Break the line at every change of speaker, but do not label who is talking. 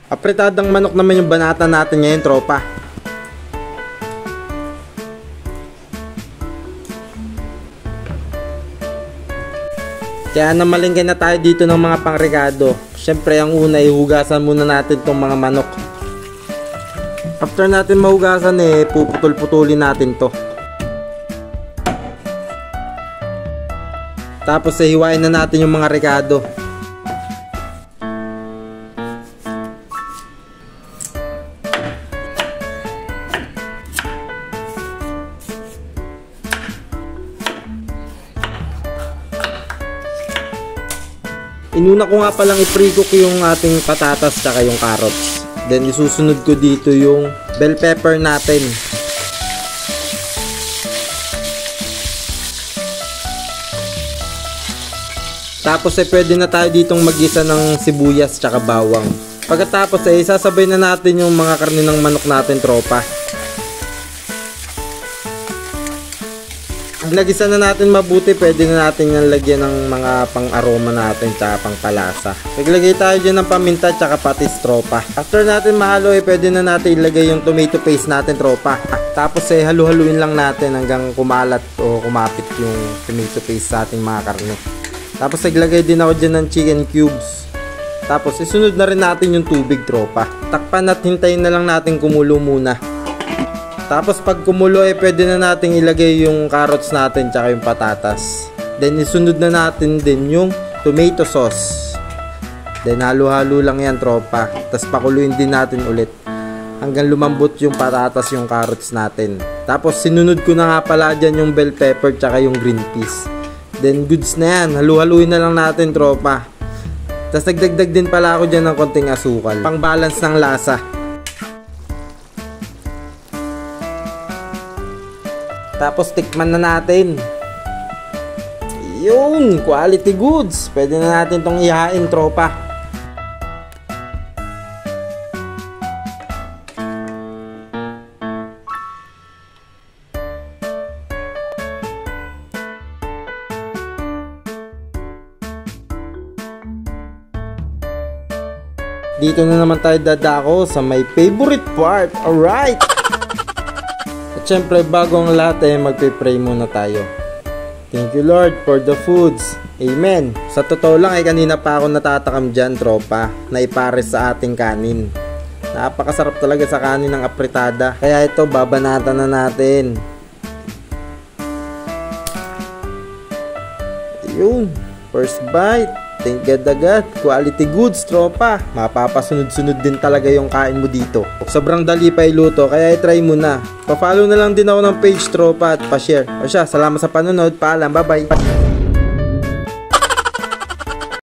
Apretadang manok naman yung banata natin ngayon, tropa. Kaya namalingkay na tayo dito ng mga pangregado. Siyempre ang una, ihugasan muna natin tong mga manok. After natin mahugasan puputol-putulin natin to. Tapos hiwain na natin yung mga regado. Inuna ko nga palang i-pre-cook yung ating patatas tsaka yung carrots. Then isusunod ko dito yung bell pepper natin. Tapos pwede na tayo ditong mag-isa ng sibuyas tsaka bawang. Pagkatapos isasabay na natin yung mga karne ng manok natin, tropa. Nagisa na natin mabuti, pwede na natin yan lagyan ng mga pang-aroma natin tsaka pang-palasa. Naglagay tayo dyan ng paminta tsaka patis, tropa. After natin mahalo pwede na natin ilagay yung tomato paste natin, tropa. Tapos halu-haluin lang natin hanggang kumalat o kumapit yung tomato paste sa ating mga karne. Tapos naglagay din ako dyan ng chicken cubes. Tapos isunod na rin natin yung tubig, tropa. Takpan at hintayin na lang natin kumulo muna. Tapos pag kumulo pwede na nating ilagay yung carrots natin tsaka yung patatas. Then isunod na natin din yung tomato sauce. Then halo-halo lang yan, tropa. Tapos pakuluin din natin ulit hanggang lumambot yung patatas, yung carrots natin. Tapos sinunod ko na nga pala dyan yung bell pepper tsaka yung green peas. Then goods na yan, halo-haluin na lang natin, tropa. Tapos nagdagdag din pala ako dyan ng konting asukal, pang balance ng lasa. Tapos tikman na natin. Yun, quality goods. Pwede na natin tong ihain, tropa. Dito na naman tayo dadako sa my favorite part. Alright! Siyempre, bago ang lahat magpe-pray muna tayo. Thank you Lord for the foods. Amen. Sa totoo lang kanina pa ako natatakam dyan, tropa, na ipares sa ating kanin. Napakasarap talaga sa kanin ng apritada. Kaya ito, babanatan na natin. Yun, first bite. Thank God agad. Quality goods, tropa. Mapapasunod-sunod din talaga yung kain mo dito. Sobrang dali pa iluto, kaya i-try mo na. Pa-follow na lang din ako ng page, tropa, at pa-share. O siya, salamat sa panonood. Paalam, bye-bye.